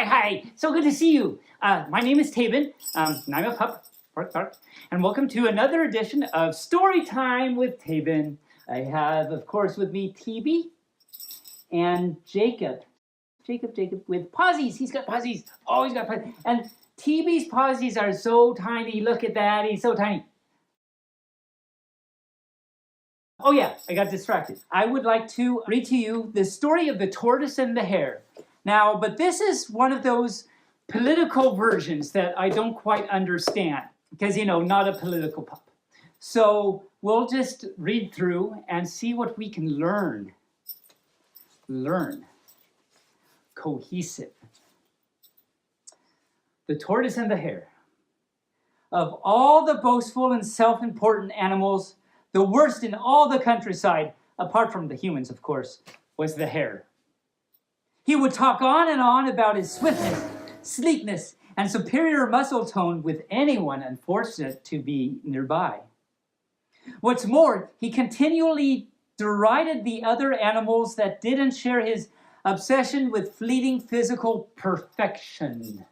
Hi. So good to see you. My name is Taebyn. And I'm a pup. Bark, bark. And welcome to another edition of Storytime with Taebyn. I have, of course, with me TB and Jacob. Jacob with pawsies. He's got pawsies. Oh, he's got pawsies. And TB's pawsies are so tiny. Look at that. He's so tiny. Oh yeah, I got distracted. I would like to read to you the story of the tortoise and the hare. Now, but this is one of those political versions that I don't quite understand because, not a political pup. So we'll just read through and see what we can learn. Cohesive. The tortoise and the hare. Of all the boastful and self-important animals, the worst in all the countryside, apart from the humans, of course, was the hare. He would talk on and on about his swiftness, sleekness, and superior muscle tone with anyone unfortunate to be nearby. What's more, he continually derided the other animals that didn't share his obsession with fleeting physical perfection.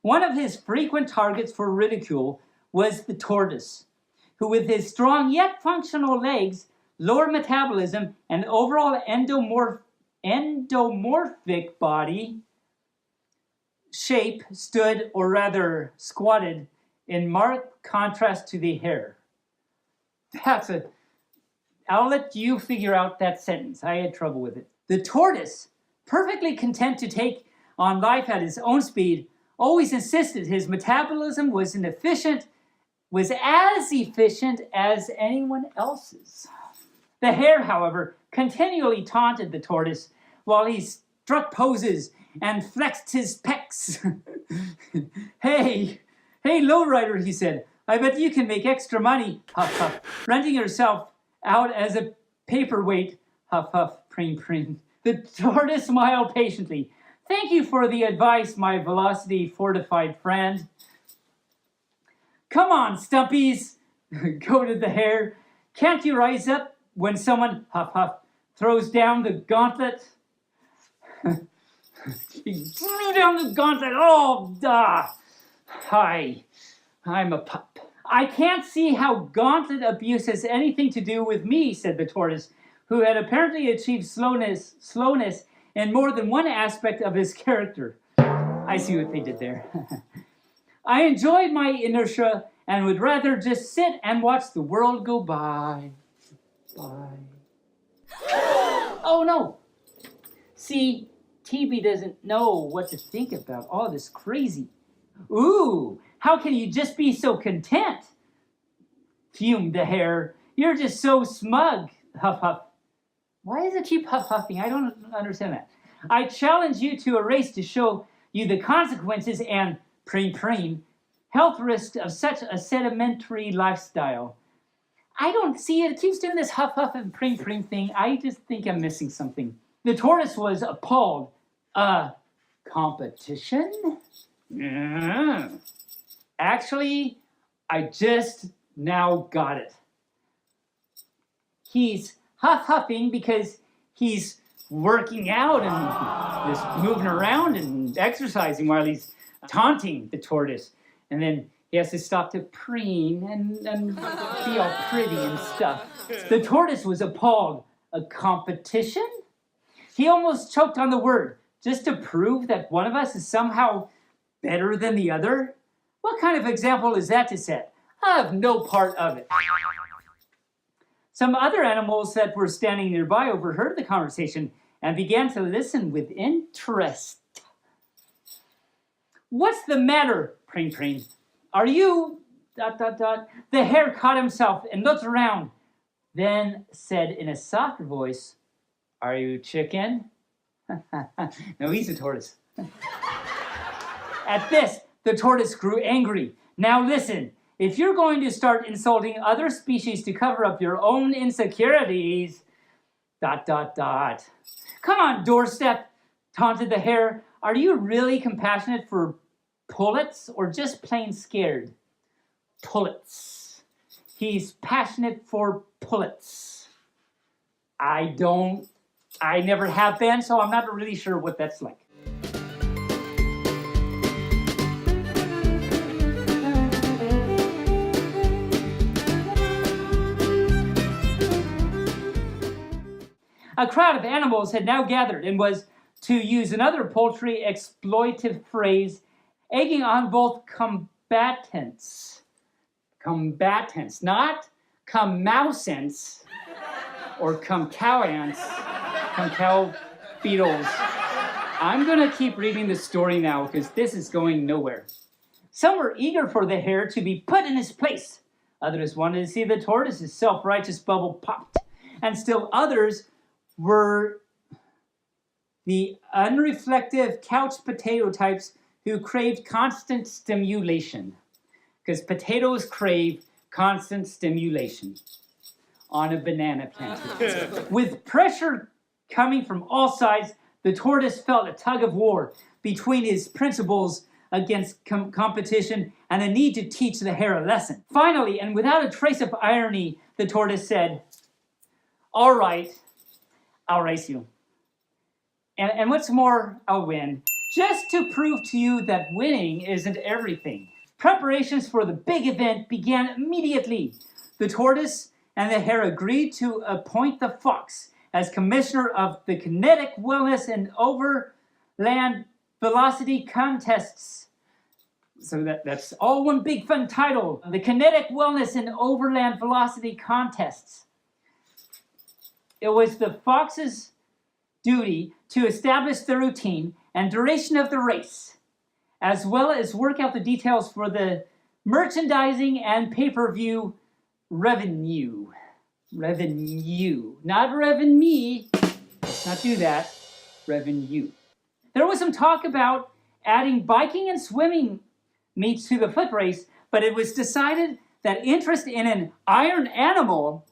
One of his frequent targets for ridicule was the tortoise, who with his strong yet functional legs, lower metabolism, and overall endomorphic body shape stood, or rather squatted, in marked contrast to the hare. I'll let you figure out that sentence. I had trouble with it. The tortoise, perfectly content to take on life at his own speed, always insisted his metabolism was as efficient as anyone else's. The hare, however, continually taunted the tortoise while he struck poses and flexed his pecs. Hey, lowrider, he said, I bet you can make extra money, huff, huff, renting yourself out as a paperweight, huff, huff, preen, preen. The tortoise smiled patiently. Thank you for the advice, my velocity-fortified friend. Come on, stumpies, goaded the hare. Can't you rise up when someone, huff, huff, throws down the gauntlet? He threw down the gauntlet. Oh, Hi, I'm a pup. I can't see how gauntlet abuse has anything to do with me, said the tortoise, who had apparently achieved slowness in more than one aspect of his character. I see what they did there. I enjoyed my inertia and would rather just sit and watch the world go by. Oh no! See, TB doesn't know what to think about all this crazy. Ooh, how can you just be so content? Fumed the hare. You're just so smug, huff huff. Why does it keep huff huffing? I don't understand that. I challenge you to a race to show you the consequences and preen health risks of such a sedimentary lifestyle. I don't see it. It keeps doing this huff huff and preen thing. I just think I'm missing something. The tortoise was appalled. Competition? Yeah. Actually, I just now got it. He's huff huffing because he's working out and just moving around and exercising while he's taunting the tortoise. And then he has to stop to preen and be all pretty and stuff. The tortoise was appalled. A competition? He almost choked on the word, just to prove that one of us is somehow better than the other? What kind of example is that to set? I have no part of it. Some other animals that were standing nearby overheard the conversation and began to listen with interest. What's the matter, preen? Are you... ... The hare caught himself and looked around, then said in a softer voice, Are you chicken? No, he's a tortoise. At this, the tortoise grew angry. Now listen, if you're going to start insulting other species to cover up your own insecurities... ... Come on, doorstep, taunted the hare. Are you really compassionate for pullets or just plain scared? Pullets. He's passionate for pullets. I don't I never have been, so I'm not really sure what that's like. A crowd of animals had now gathered and was, to use another poultry exploitive phrase, egging on both combatants, not come-mousants or come-cow-ants, come-cow beetles. I'm going to keep reading the story now because this is going nowhere. Some were eager for the hare to be put in his place. Others wanted to see the tortoise's self-righteous bubble popped. And still others were the unreflective couch potato types who craved constant stimulation. Because potatoes crave constant stimulation on a banana plant. With pressure coming from all sides, the tortoise felt a tug of war between his principles against competition and the need to teach the hare a lesson. Finally, and without a trace of irony, the tortoise said, "All right, I'll race you. And what's more, I'll win, just to prove to you that winning isn't everything." Preparations for the big event began immediately. The tortoise and the hare agreed to appoint the fox as commissioner of the kinetic wellness and overland velocity contests. So that's all one big fun title. The kinetic wellness and overland velocity contests. It was the fox's duty to establish the routine and duration of the race, as well as work out the details for the merchandising and pay-per-view revenue. Revenue, not revenue. Let's not do that. Revenue. There was some talk about adding biking and swimming meets to the foot race, but it was decided that interest in an iron animal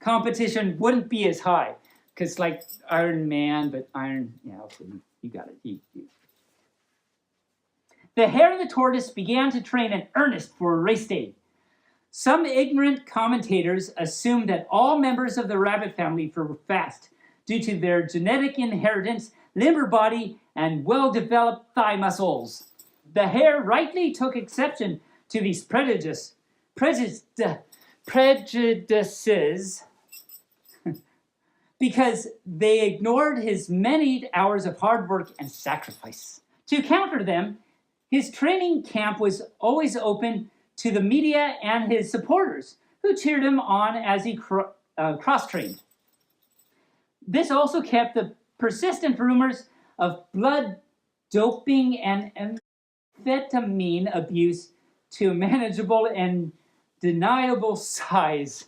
competition wouldn't be as high. Because like Iron Man, but iron, yeah, okay, you got it. You. The hare and the tortoise began to train in earnest for race day. Some ignorant commentators assumed that all members of the rabbit family were fast due to their genetic inheritance, limber body, and well-developed thigh muscles. The hare rightly took exception to these prejudices because they ignored his many hours of hard work and sacrifice. To counter them, his training camp was always open to the media and his supporters, who cheered him on as he cross-trained. This also kept the persistent rumors of blood doping and amphetamine abuse to a manageable and deniable size.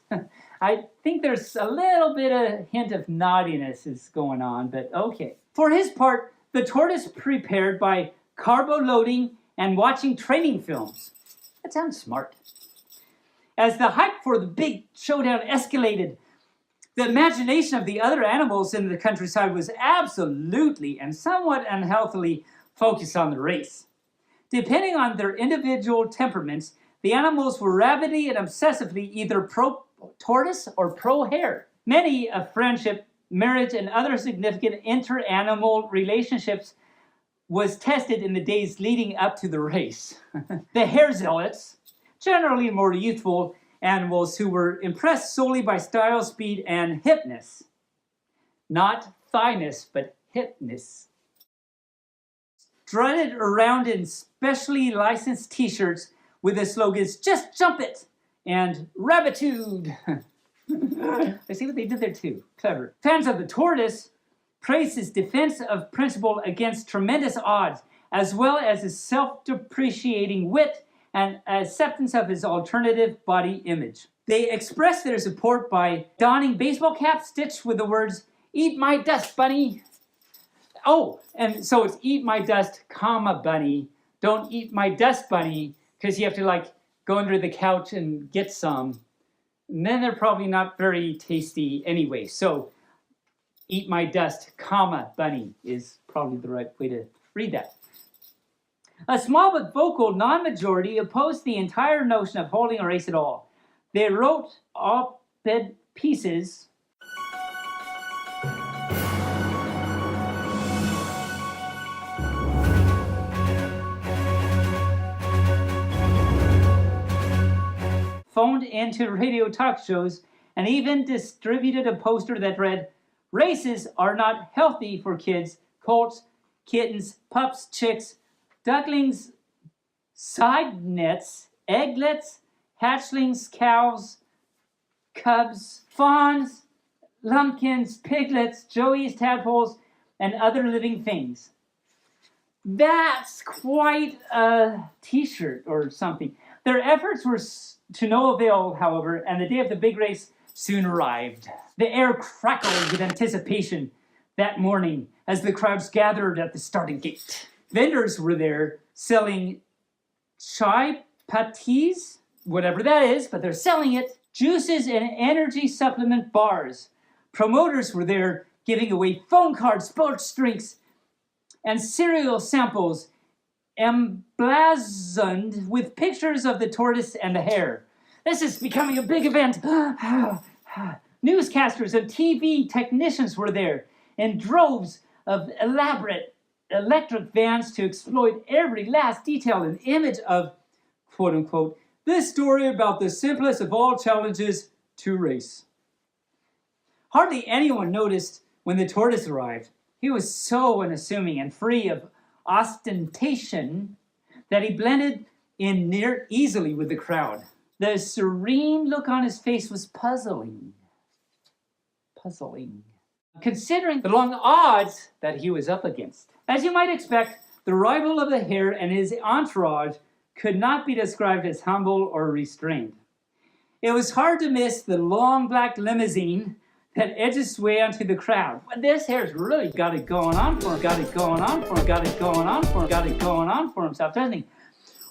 I think there's a little bit of hint of naughtiness is going on, but okay. For his part, the tortoise prepared by carbo loading and watching training films. That sounds smart. As the hype for the big showdown escalated, the imagination of the other animals in the countryside was absolutely and somewhat unhealthily focused on the race. Depending on their individual temperaments, the animals were rabidly and obsessively either pro-tortoise or pro-hare. Many of friendship, marriage, and other significant inter-animal relationships was tested in the days leading up to the race. The hare zealots, generally more youthful animals who were impressed solely by style, speed, and hipness. Not thighness, but hipness. Strutted around in specially licensed t-shirts with the slogans, "Just jump it," and "Rabbitude." I see what they did there too. Clever. Fans of the tortoise praised his defense of principle against tremendous odds, as well as his self-depreciating wit and acceptance of his alternative body image. They expressed their support by donning baseball caps stitched with the words, "Eat my dust, bunny." Oh, and so it's "eat my dust, comma, bunny." Don't eat my dust, bunny, because you have to like go under the couch and get some. And then they're probably not very tasty anyway. So "eat my dust, comma, bunny" is probably the right way to read that. A small but vocal non-majority opposed the entire notion of holding a race at all. They wrote op-ed pieces phoned into radio talk shows, and even distributed a poster that read, "Races are not healthy for kids, colts, kittens, pups, chicks, ducklings, side nets, egglets, hatchlings, cows, cubs, fawns, lumpkins, piglets, joeys, tadpoles, and other living things." That's quite a t-shirt or something. Their efforts were to no avail, however, and the day of the big race soon arrived. The air crackled with anticipation that morning as the crowds gathered at the starting gate. Vendors were there selling chai patties, whatever that is, but they're selling it, juices and energy supplement bars. Promoters were there giving away phone cards, sports drinks, and cereal samples emblazoned with pictures of the tortoise and the hare. This is becoming a big event. Newscasters and TV technicians were there in droves of elaborate electric vans to exploit every last detail and image of, quote unquote, this story about the simplest of all challenges to race. Hardly anyone noticed when the tortoise arrived. He was so unassuming and free of ostentation that he blended in near easily with the crowd. The serene look on his face was puzzling. Considering the long odds that he was up against. As you might expect, the rival of the hare and his entourage could not be described as humble or restrained. It was hard to miss the long black limousine that edged its way onto the crowd. But this hare's really got it going on for him, himself, doesn't he?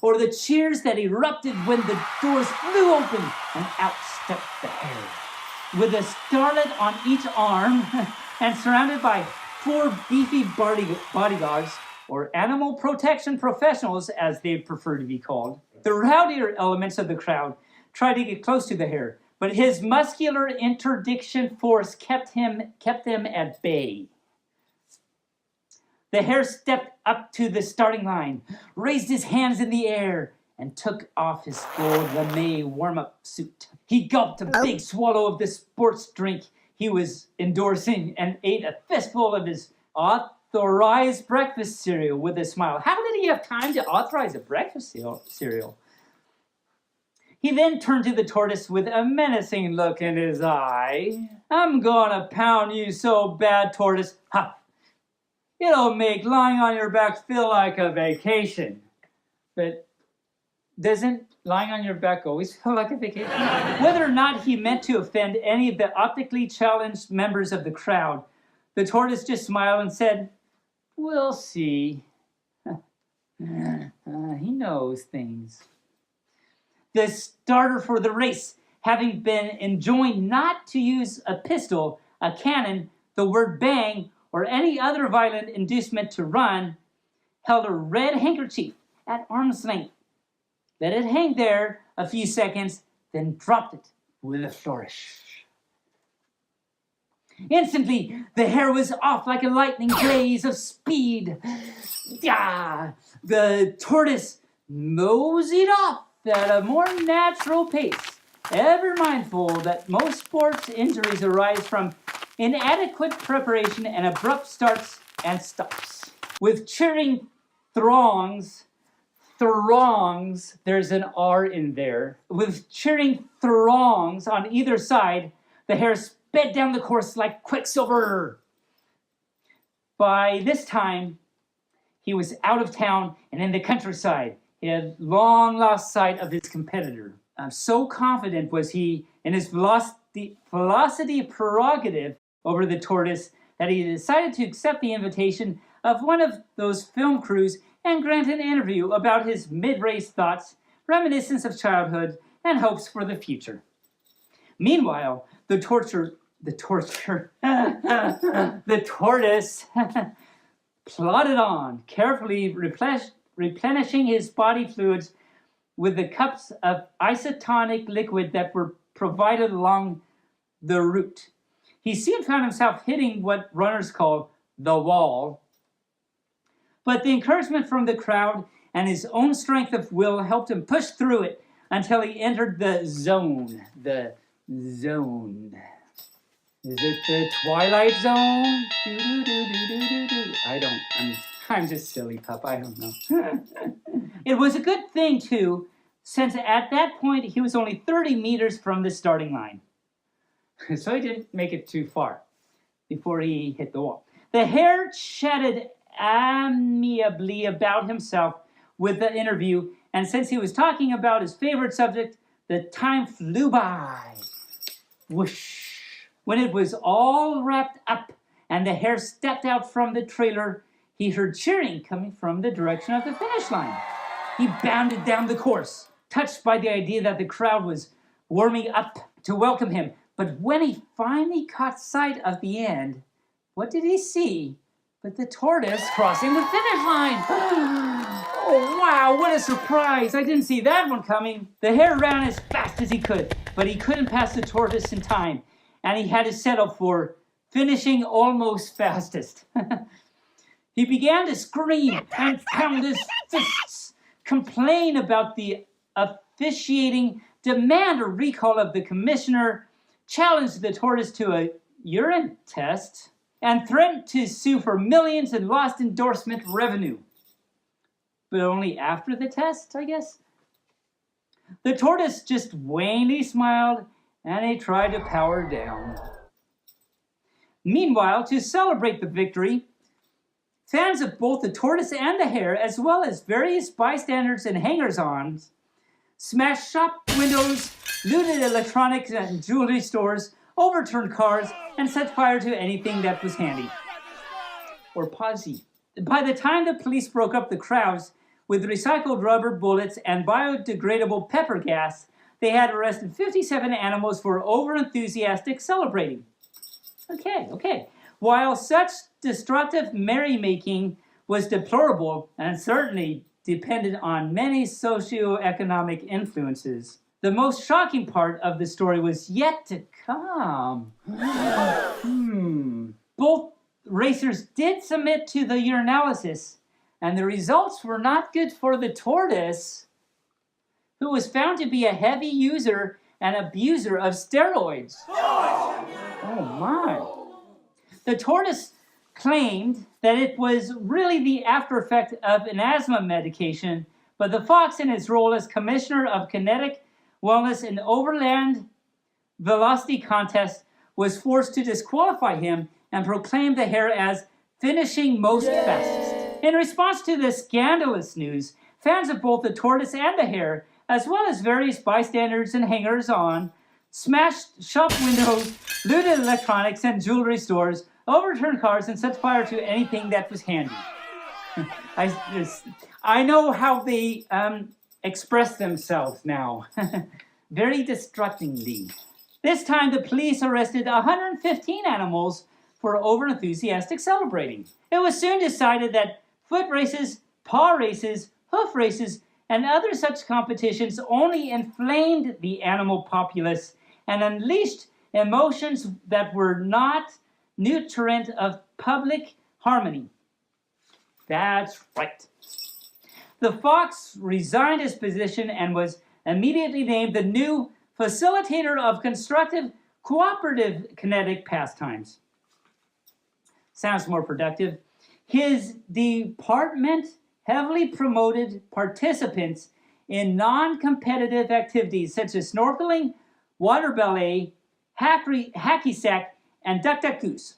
Or the cheers that erupted when the doors flew open and out stepped the hare. With a starlet on each arm and surrounded by 4 beefy bodyguards, or animal protection professionals as they prefer to be called. The rowdier elements of the crowd tried to get close to the hare, but his muscular interdiction force kept them at bay. The hare stepped up to the starting line, raised his hands in the air, and took off his gold lame warm-up suit. He gulped a big swallow of the sports drink he was endorsing and ate a fistful of his authorized breakfast cereal with a smile. How did he have time to authorize a breakfast cereal? He then turned to the tortoise with a menacing look in his eye. "I'm gonna pound you so bad, tortoise. Ha! It'll make lying on your back feel like a vacation." But doesn't lying on your back always feel like a vacation? Whether or not he meant to offend any of the optically challenged members of the crowd, the tortoise just smiled and said, "We'll see." He knows things. The starter for the race, having been enjoined not to use a pistol, a cannon, the word bang, or any other violent inducement to run, held a red handkerchief at arm's length, let it hang there a few seconds, then dropped it with a flourish. Instantly, the hare was off like a lightning blaze of speed. The tortoise moseyed off at a more natural pace, ever mindful that most sports injuries arise from inadequate preparation and abrupt starts and stops. With cheering throngs, there's an R in there. With cheering throngs on either side, the hare sped down the course like quicksilver. By this time, he was out of town and in the countryside. He had long lost sight of his competitor. So confident was he in his velocity prerogative over the tortoise that he decided to accept the invitation of one of those film crews and grant an interview about his mid-race thoughts, reminiscence of childhood, and hopes for the future. Meanwhile, the tortoise plodded on, carefully replenishing his body fluids with the cups of isotonic liquid that were provided along the route. He soon found himself hitting what runners call the wall, but the encouragement from the crowd and his own strength of will helped him push through it until he entered the zone. The zone. Is it the Twilight Zone? I'm just silly pup. I don't know. It was a good thing, too, since at that point he was only 30 meters from the starting line. So he didn't make it too far before he hit the wall. The hare chatted amiably about himself with the interview, and since he was talking about his favorite subject, the time flew by. Whoosh. When it was all wrapped up and the hare stepped out from the trailer, he heard cheering coming from the direction of the finish line. He bounded down the course, touched by the idea that the crowd was warming up to welcome him. But when he finally caught sight of the end, what did he see but the tortoise crossing the finish line? Oh, wow, what a surprise. I didn't see that one coming. The hare ran as fast as he could, but he couldn't pass the tortoise in time, and he had to settle for finishing almost fastest. He began to scream and pound his fists, complain about the officiating, demand a recall of the commissioner, challenge the tortoise to a urine test, and threatened to sue for millions in lost endorsement revenue. But only after the test, I guess. The tortoise just wanly smiled, and he tried to power down. Meanwhile, to celebrate the victory, fans of both the tortoise and the hare, as well as various bystanders and hangers-on, smashed shop windows, looted electronics and jewelry stores, overturned cars, and set fire to anything that was handy or posy. By the time the police broke up the crowds with recycled rubber bullets and biodegradable pepper gas, they had arrested 57 animals for over-enthusiastic celebrating. Okay. While such destructive merrymaking was deplorable and certainly depended on many socioeconomic influences, the most shocking part of the story was yet to come. Both racers did submit to the urinalysis, and the results were not good for the tortoise, who was found to be a heavy user and abuser of steroids. Oh my. The tortoise claimed that it was really the after effect of an asthma medication, but the fox, in his role as commissioner of kinetic wellness in overland velocity contest, was forced to disqualify him and proclaim the hare as finishing most fastest. In response to this scandalous news, fans of both the tortoise and the hare, as well as various bystanders and hangers-on, smashed shop windows, looted electronics and jewelry stores, overturned cars, and set fire to anything that was handy. I know how they express themselves now. Very destructively. This time, the police arrested 115 animals for over-enthusiastic celebrating. It was soon decided that foot races, paw races, hoof races, and other such competitions only inflamed the animal populace and unleashed emotions that were not nutrient of public harmony. That's right. The fox resigned his position and was immediately named the new facilitator of constructive, cooperative kinetic pastimes. Sounds more productive. His department heavily promoted participants in non-competitive activities such as snorkeling, water ballet, hacky sack, and duck goose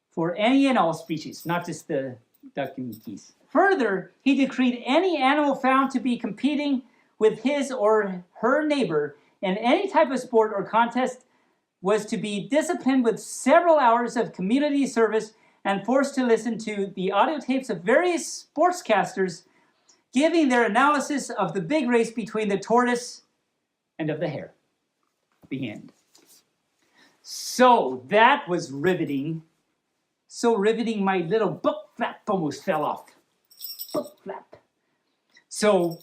for any and all species, not just the duck and geese. Further, he decreed any animal found to be competing with his or her neighbor in any type of sport or contest was to be disciplined with several hours of community service and forced to listen to the audio tapes of various sportscasters giving their analysis of the big race between the tortoise and of the hare. The end. So that was riveting. So riveting, my little book flap almost fell off. Book flap. So,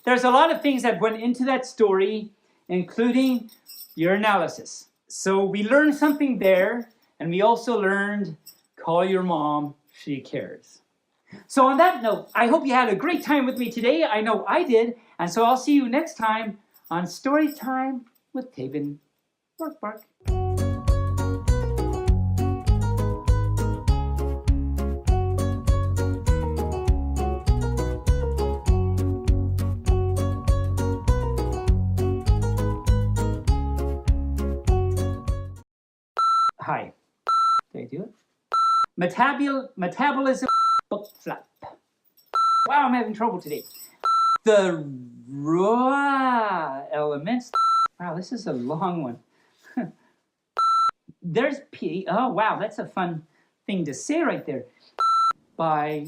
there's a lot of things that went into that story, including your analysis. So we learned something there, and we also learned, call your mom, she cares. So on that note, I hope you had a great time with me today. I know I did. And so I'll see you next time on Storytime with Taebyn. Bark, bark. Hi. Did I do it? Metabolism book flap. Wow, I'm having trouble today. The raw elements. Wow, this is a long one. There's P. Oh, wow, that's a fun thing to say right there. By